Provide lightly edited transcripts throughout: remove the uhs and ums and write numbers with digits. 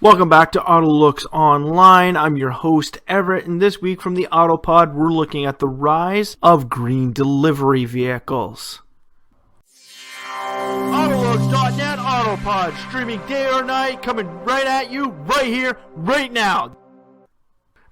Welcome back to AutoLooks Online. I'm your host, Everett, and this week from the Autopod, we're looking at the rise of green delivery vehicles. AutoLooks.net Autopod, streaming day or night, coming right at you, right here, right now.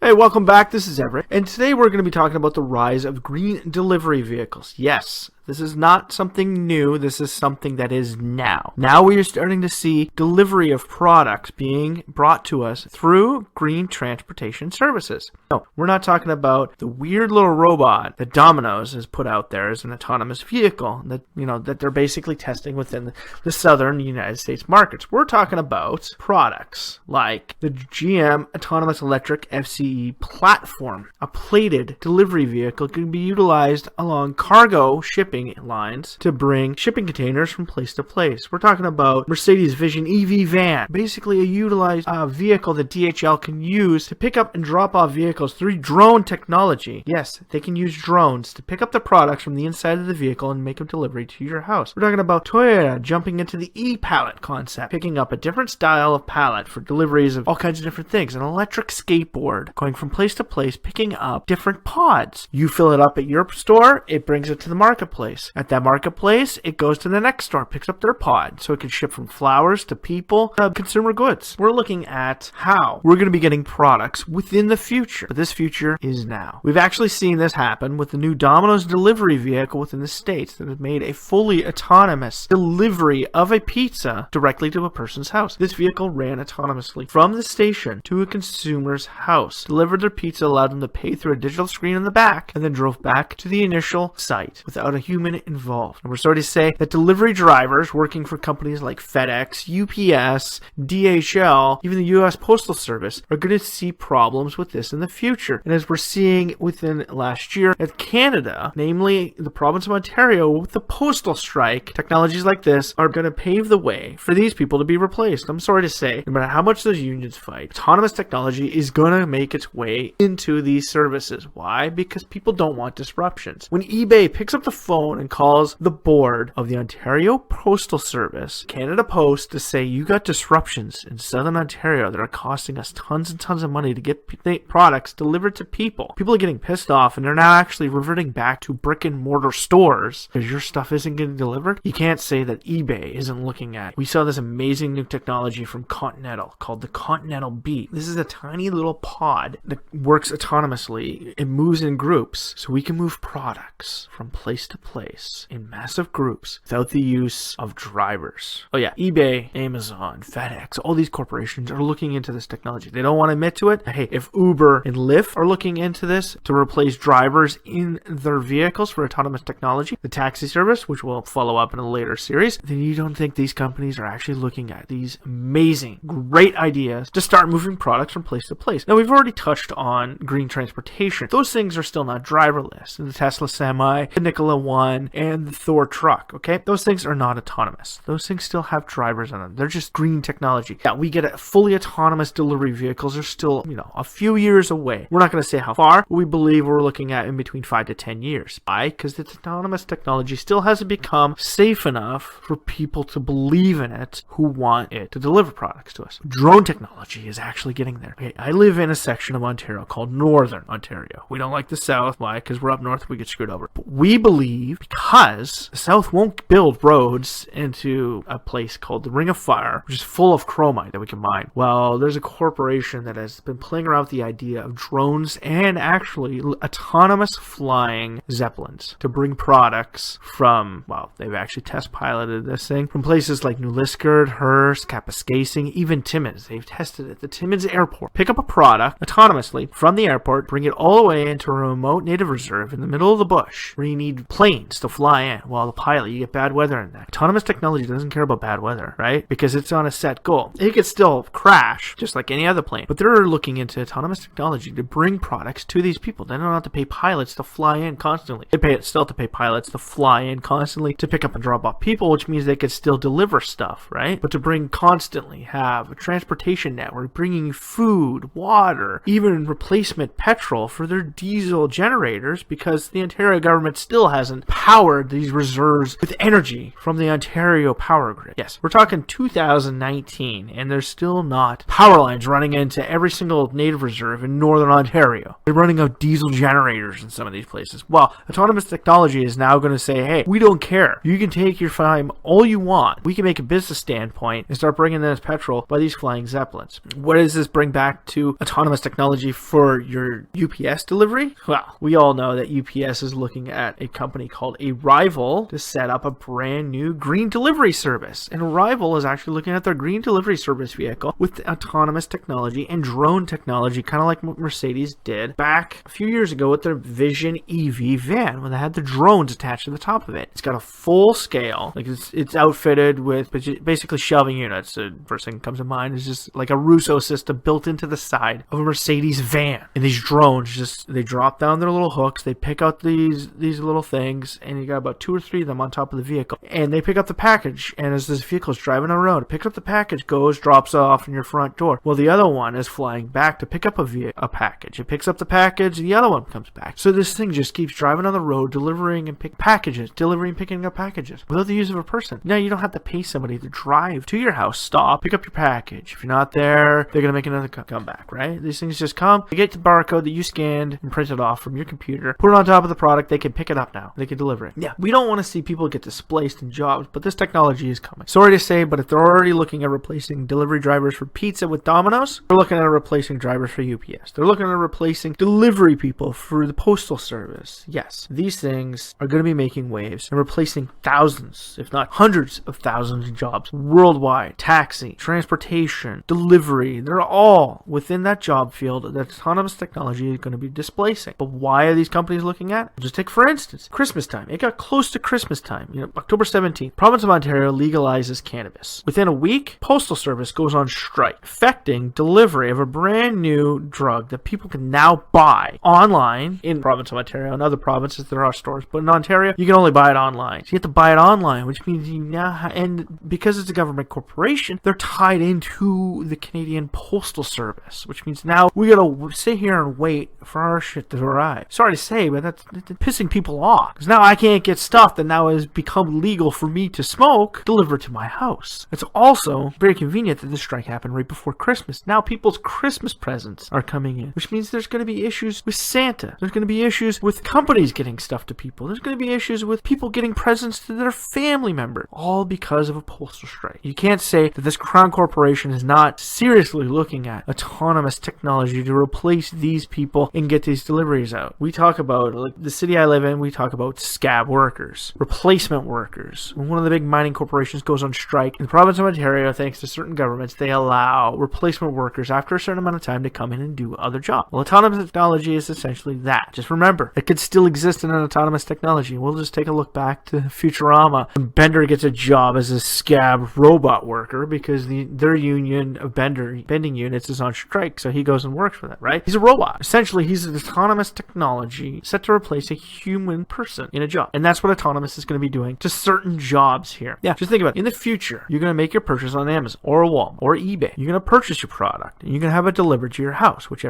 Hey, welcome back. This is Everett, and today we're going to be talking about the rise of green delivery vehicles. Yes, this is not something new. This is something that is now. Now we are starting to see delivery of products being brought to us through green transportation services. No, we're not talking about the weird little robot that Domino's has put out there as an autonomous vehicle that they're basically testing within the southern United States markets. We're talking about products like the GM Autonomous Electric FCE platform. A plated delivery vehicle can be utilized along cargo shipping lines to bring shipping containers from place to place. We're talking about Mercedes Vision EV van, basically a utilized vehicle that DHL can use to pick up and drop off vehicles through drone technology. Yes, they can use drones to pick up the products from the inside of the vehicle and make them delivery to your house. We're talking about Toyota jumping into the e-pallet concept, picking up a different style of pallet for deliveries of all kinds of different things. An electric skateboard going from place to place, picking up different pods. You fill it up at your store, it brings it to the marketplace. At that marketplace, it goes to the next store, picks up their pod, so it can ship from flowers to people, consumer goods. We're looking at how we're going to be getting products within the future, but this future is now. We've actually seen this happen with the new Domino's delivery vehicle within the States that has made a fully autonomous delivery of a pizza directly to a person's house. This vehicle ran autonomously from the station to a consumer's house, delivered their pizza, allowed them to pay through a digital screen in the back, and then drove back to the initial site without a human involved. And we're starting to say that delivery drivers working for companies like FedEx, UPS, DHL, even the U.S. Postal Service are going to see problems with this in the future. And as we're seeing within last year at Canada, namely the province of Ontario, with the postal strike, technologies like this are going to pave the way for these people to be replaced. I'm sorry to say, no matter how much those unions fight, autonomous technology is going to make its way into these services. Why? Because people don't want disruptions. When eBay picks up the phone and calls the board of the Ontario Postal Service, Canada Post, to say you got disruptions in southern Ontario that are costing us tons and tons of money to get products delivered to people. People are getting pissed off and they're now actually reverting back to brick and mortar stores because your stuff isn't getting delivered. You can't say that eBay isn't looking at it. We saw this amazing new technology from Continental called the Continental Beat. This is a tiny little pod that works autonomously. It moves in groups, so we can move products from place to place in massive groups without the use of drivers. Oh yeah, eBay, Amazon, FedEx, all these corporations are looking into this technology. They don't want to admit to it. Hey, if Uber and Lyft are looking into this to replace drivers in their vehicles for autonomous technology, the taxi service, which we'll follow up in a later series, then you don't think these companies are actually looking at these amazing, great ideas to start moving products from place to place. Now, we've already touched on green transportation. Those things are still not driverless. The Tesla Semi, the Nikola One, and the Thor truck, okay? Those things are not autonomous. Those things still have drivers on them. They're just green technology. Yeah, we get fully autonomous delivery vehicles are still, a few years away. We're not going to say how far, but we believe we're looking at in between 5 to 10 years. Why? Because the autonomous technology still hasn't become safe enough for people to believe in it who want it to deliver products to us. Drone technology is actually getting there. Okay, I live in a section of Ontario called Northern Ontario. We don't like the South. Why? Because we're up north, we get screwed over. But we believe because the South won't build roads into a place called the Ring of Fire, which is full of chromite that we can mine. Well, there's a corporation that has been playing around with the idea of drones and actually autonomous flying zeppelins to bring products from, they've actually test piloted this thing from places like New Liskeard, Hearst, Kapuskasing, even Timmins. They've tested it at the Timmins airport. Pick up a product autonomously from the airport, bring it all the way into a remote native reserve in the middle of the bush where you need planes to fly in while the pilot, you get bad weather in that. Autonomous technology doesn't care about bad weather, right? Because it's on a set goal. It could still crash just like any other plane, but they're looking into autonomous technology to bring products to these people. They don't have to pay pilots to fly in constantly. They still have to pay pilots to fly in constantly to pick up and drop off people, which means they could still deliver stuff, right? But to bring constantly have a transportation network, bringing food, water, even replacement petrol for their diesel generators, because the Ontario government still hasn't powered these reserves with energy from the Ontario power grid. Yes, we're talking 2019, and there's still not power lines running into every single native reserve in northern Ontario. They're running out diesel generators in some of these places. Well, autonomous technology is now going to say, hey, we don't care. You can take your time all you want. We can make a business standpoint and start bringing in this petrol by these flying zeppelins. What does this bring back to autonomous technology for your UPS delivery? Well, we all know that UPS is looking at a company called Arrival to set up a brand new green delivery service. And Arrival is actually looking at their green delivery service vehicle with autonomous technology and drone technology, kind of like what Mercedes did back a few years ago with their Vision EV van, when they had the drones attached to the top of it. It's got a full scale, like it's outfitted with basically shelving units. The first thing that comes to mind is just like a Russo system built into the side of a Mercedes van. And these drones they drop down their little hooks, they pick out these little things, and you got about 2 or 3 of them on top of the vehicle. And they pick up the package, and as this vehicle is driving on the road, it picks up the package, drops off in your front door. Well, the other one is flying back to pick up a package. It picks up the package, the other one comes back. So this thing just keeps driving on the road, delivering and picking and picking up packages without the use of a person. Now, you don't have to pay somebody to drive to your house, stop, pick up your package. If you're not there, they're going to make another comeback, right? These things just come, they get the barcode that you scanned and printed off from your computer, put it on top of the product, they can pick it up now. They can deliver it. Yeah, we don't want to see people get displaced in jobs, but this technology is coming. Sorry to say, but if they're already looking at replacing delivery drivers for pizza with Domino's, they're looking at replacing drivers for UPS. They're looking at replacing delivery people for the postal service. Yes, these things are going to be making waves and replacing thousands, if not hundreds of thousands of jobs worldwide. Taxi, transportation, delivery, they're all within that job field that autonomous technology is going to be displacing. But why are these companies looking at? Just take, for instance, Christmas time. It got close to Christmas time. October 17th, province of Ontario legalizes cannabis. Within a week, Postal Service goes on strike, affecting delivery of a brand new drug that people can now buy online in the province of Ontario. In other provinces, there are stores, but in Ontario, you can only buy it online. So you have to buy it online, which means you now, and because it's a government corporation, they're tied into the Canadian Postal Service, which means now we gotta sit here and wait for our shit to arrive. Sorry to say, but that's pissing people off. Because now I can't get stuff that now has become legal for me to smoke delivered to my house. It's also very convenient that this strike happened right before Christmas. Now people's Christmas presents are coming in, which means there's going to be issues with Santa. There's going to be issues with companies getting stuff to people. There's going to be issues with people getting presents to their family members, all because of a postal strike. You can't say that this Crown Corporation is not seriously looking at autonomous technology to replace these people and get these deliveries out. We talk about, like the city I live in, we talk about scab workers, replacement workers. When one of the big mining corporations goes on strike in the province of Ontario, thanks to certain governments, they allow replacement workers after a certain amount of time to come in and do other jobs. Well, autonomous technology is essentially that. Just remember, it could still exist in an autonomous technology. We'll just take a look back to Futurama when Bender gets a job as a scab robot worker because their union of bending units is on strike, so he goes and works for them, right? He's a robot. Essentially, he's an autonomous technology set to replace a human person in a job. And that's what autonomous is going to be doing to certain jobs here. Yeah, just think about it. In the future, you're going to make your purchase on Amazon or Walmart or eBay. You're going to purchase your product and you're going to have it delivered to your house, which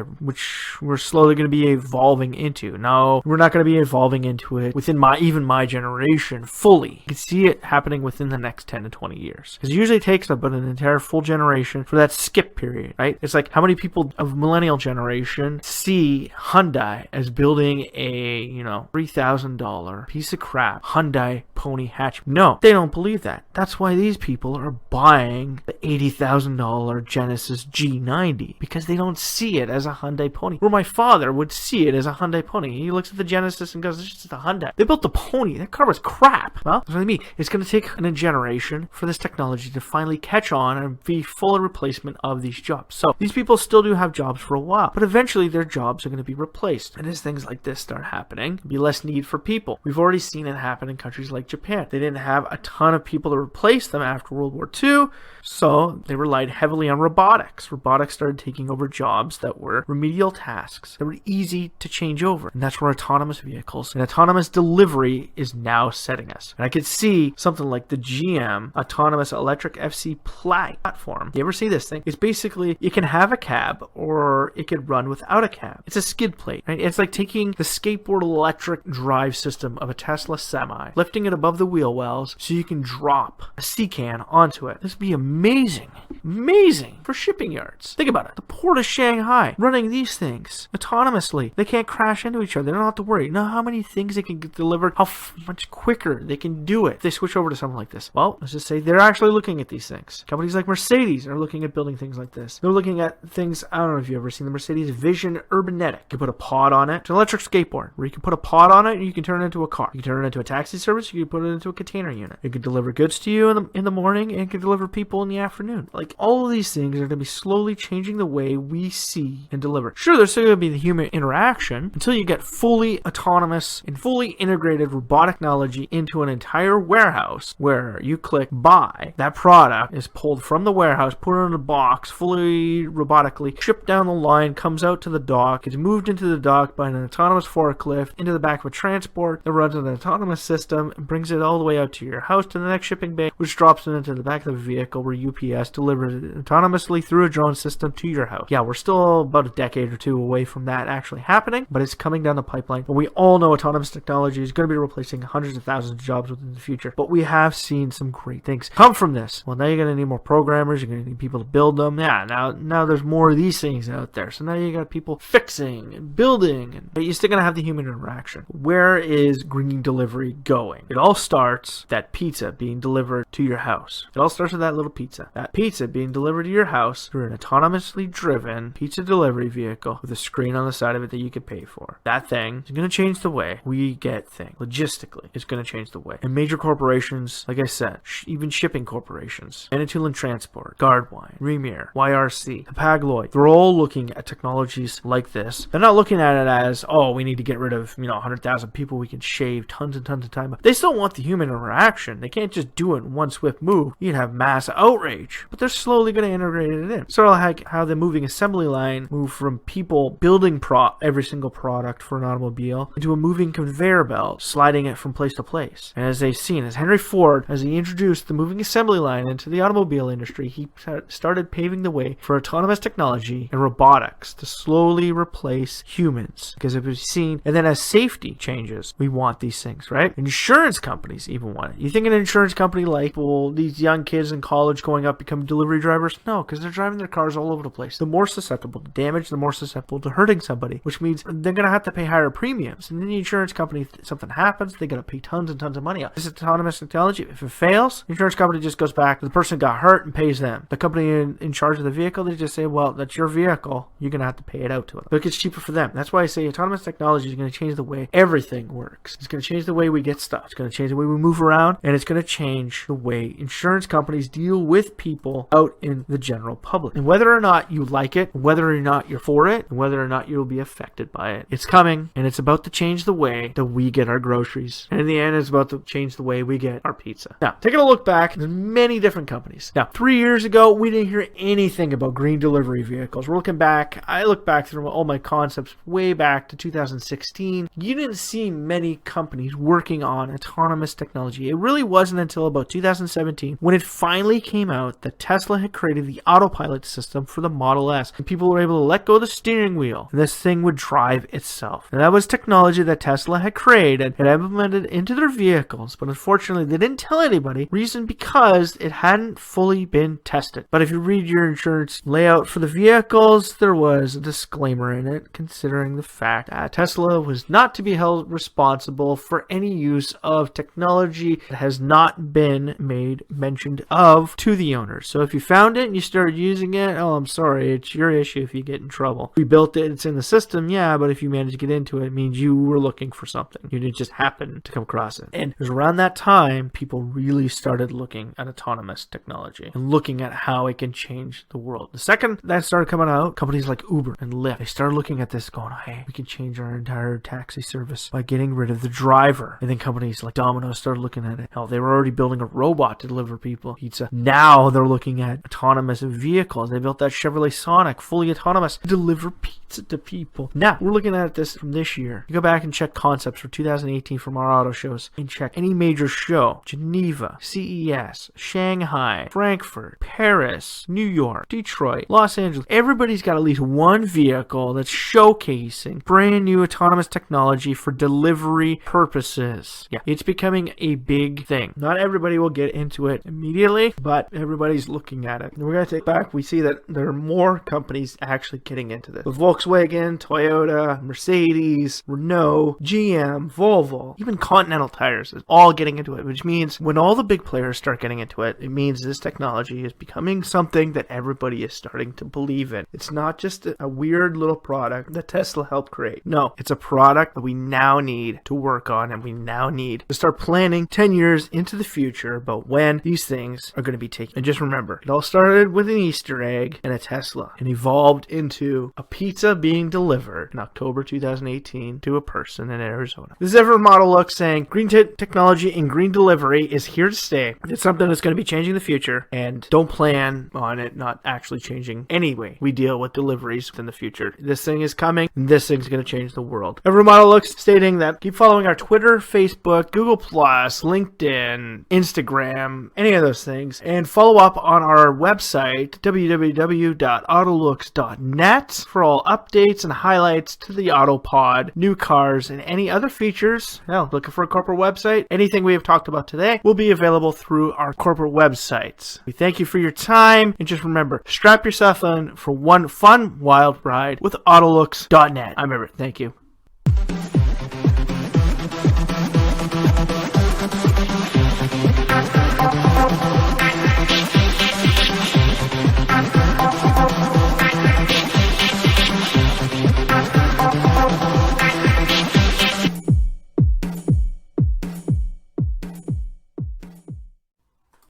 we're slowly going to be evolving into. No, we're not going to be evolving into it within my generation fully. You can see it happening within the next 10 to 20 years. Because it usually takes about an entire full generation for that skip period, right? It's like how many people of millennial generation see Hyundai as building a, $3,000 piece of crap Hyundai pony hatch. No, they don't believe that. That's why these people are buying the $80,000 Genesis G90 because they don't see it as a Hyundai pony. Where my father would see it as a Hyundai pony. He looks at the Genesis and goes, "This is just a Hyundai. They built the pony. That car was crap." Well, that's what I mean. It's going to take a generation for this technology to finally catch on and be full replacement of these jobs. So these people still do have jobs for a while, but eventually their jobs are going to be replaced. And as things like this start happening, there'll be less need for people. We've already seen it happen in countries like Japan. They didn't have a ton of people to replace them after World War II, so they relied heavily on robotics. Robotics started taking over jobs that were remedial tasks that were easy to change over. And that's where autonomous vehicles and autonomous delivery is now setting us. And I could see something like the GM Autonomous Electric FC platform. You ever see this thing? It's basically, it can have a cab or it could run without a cab. It's a skid plate, right? It's like taking the skateboard electric drive system system of a Tesla semi, lifting it above the wheel wells so you can drop a sea can onto it. This would be amazing. Amazing for shipping yards. Think about it. The port of Shanghai running these things autonomously. They can't crash into each other. They don't have to worry. You know how many things they can get delivered, how much quicker they can do it if they switch over to something like this. Well, let's just say they're actually looking at these things. Companies like Mercedes are looking at building things like this. They're looking at things, I don't know if you've ever seen the Mercedes Vision Urbanetic. You can put a pod on it. It's an electric skateboard where you can put a pod on it and you can turn it into a car. You can turn it into a taxi service. You can put it into a container unit. It can deliver goods to you in the morning and it can deliver people in the afternoon. Like, all of these things are going to be slowly changing the way we see and deliver. Sure, there's still going to be the human interaction until you get fully autonomous and fully integrated robotic technology into an entire warehouse where you click buy. That product is pulled from the warehouse, put in a box, fully robotically shipped down the line, comes out to the dock, is moved into the dock by an autonomous forklift into the back of a transport that runs an autonomous system and brings it all the way out to your house to the next shipping bay, which drops it into the back of the vehicle where UPS delivers it autonomously through a drone system to your house. Yeah, we're still about a decade or two away from that actually happening, but it's coming down the pipeline. But we all know autonomous technology is going to be replacing hundreds of thousands of jobs within the future. But we have seen some great things come from this. Well, now you're going to need more programmers. You're going to need people to build them. Yeah, now there's more of these things out there. So now you got people fixing and building, but you're still going to have the human interaction. Where is green delivery going? It all starts that pizza being delivered to your house. It all starts with that little pizza. That pizza being delivered to your house through an autonomously driven pizza delivery vehicle with a screen on the side of it that you can pay for. That thing is going to change the way we get things. Logistically, it's going to change the way. And major corporations, like I said, even shipping corporations, Manitoulin Transport, Gardewine, Premier, YRC, Hapag-Lloyd, they're all looking at technologies like this. They're not looking at it as, oh, we need to get rid of 100,000 people. We can shave tons and tons of time. They still want the human interaction. They can't just do it in one swift move. You'd have mass outrage. But they're slowly going to integrate it in. Sort of like how the moving assembly line moved from people building every single product for an automobile into a moving conveyor belt, sliding it from place to place. And as they've seen, as Henry Ford, as he introduced the moving assembly line into the automobile industry, he started paving the way for autonomous technology and robotics to slowly replace humans. Because it was seen, and then as safety changes, we want these things, right? Insurance companies even want it. You think an insurance company like, well, these young kids in college going up become delivery drivers? No, because they're driving their cars all over the place. The more susceptible to damage, the more susceptible to hurting somebody, which means they're going to have to pay higher premiums. And then the insurance company, if something happens, they got to pay tons and tons of money out. This is autonomous technology. If it fails, the insurance company just goes back to the person who got hurt and pays them. The company in charge of the vehicle, they just say, well, that's your vehicle. You're going to have to pay it out to it. But it gets cheaper for them. That's why I say autonomous technology is going to change the way everything works. It's going to change the way we get stuff. It's going to change the way we move around. And it's going to change the way insurance companies deal with people out in the general public. And whether or not you like it, whether or not you're for it, and whether or not you'll be affected by it, it's coming. And it's about to change the way that we get our groceries. And in the end, it's about to change the way we get our pizza. Now, taking a look back, there's many different companies. Now, 3 years ago, we didn't hear anything about green delivery vehicles. We're looking back. I look back through all my concepts way back to 2016. You didn't see many companies working on autonomous technology. It really wasn't until about 2017 when it finally came out that Tesla had created the autopilot system for the Model S. And people were able to let go of the steering wheel and this thing would drive itself. And that was technology that Tesla had created and implemented into their vehicles. But unfortunately, they didn't tell anybody. Reason because it hadn't fully been tested. But if you read your insurance layout for the vehicles, there was a disclaimer in it considering the fact that Tesla was not to be held responsible for any use of technology that has not been made mentioned of to the owners. So if you found it and you started using it, oh, I'm sorry, it's your issue if you get in trouble. We built it, it's in the system, yeah, but if you manage to get into it, it means you were looking for something. You didn't just happen to come across it. And it was around that time people really started looking at autonomous technology and looking at how it can change the world. The second that started coming out, companies like Uber and Lyft, they started looking at this going, hey, we can change our entire taxi service by getting rid of the driver. And then companies like Domino's started looking at it. Hell, they were already building a robot to deliver people pizza. Now they're looking at autonomous vehicles. They built that Chevrolet Sonic, fully autonomous, to deliver pizza to people. Now, we're looking at this from this year. You go back and check concepts for 2018 from our auto shows and check any major show. Geneva, CES, Shanghai, Frankfurt, Paris, New York, Detroit, Los Angeles. Everybody's got at least one vehicle that's showcasing brand new autonomous technology for delivery delivery purposes. Yeah, it's becoming a big thing. Not everybody will get into it immediately, but everybody's looking at it. And we're going to take back, we see that there are more companies actually getting into this. With Volkswagen, Toyota, Mercedes, Renault, GM, Volvo, even Continental Tires is all getting into it, which means when all the big players start getting into it, it means this technology is becoming something that everybody is starting to believe in. It's not just a weird little product that Tesla helped create. No, it's a product that we now need to work on, and we now need to start planning 10 years into the future about when these things are going to be taken. And just remember, it all started with an Easter egg and a Tesla and evolved into a pizza being delivered in October 2018 to a person in Arizona. This is Everett AutoLooks saying green technology and green delivery is here to stay. It's something that's going to be changing the future, and don't plan on it not actually changing anyway. We deal with deliveries in the future. This thing is coming, and this thing's going to change the world. Everett AutoLooks stating that keep following our Twitter, Facebook, Google+, LinkedIn, Instagram, any of those things, and follow up on our website, www.autolooks.net, for all updates and highlights to the AutoPod, new cars, and any other features. Hell, looking for a corporate website? Anything we have talked about today will be available through our corporate websites. We thank you for your time, and just remember, strap yourself in for one fun, wild ride with AutoLooks.net. I'm Everett. Thank you.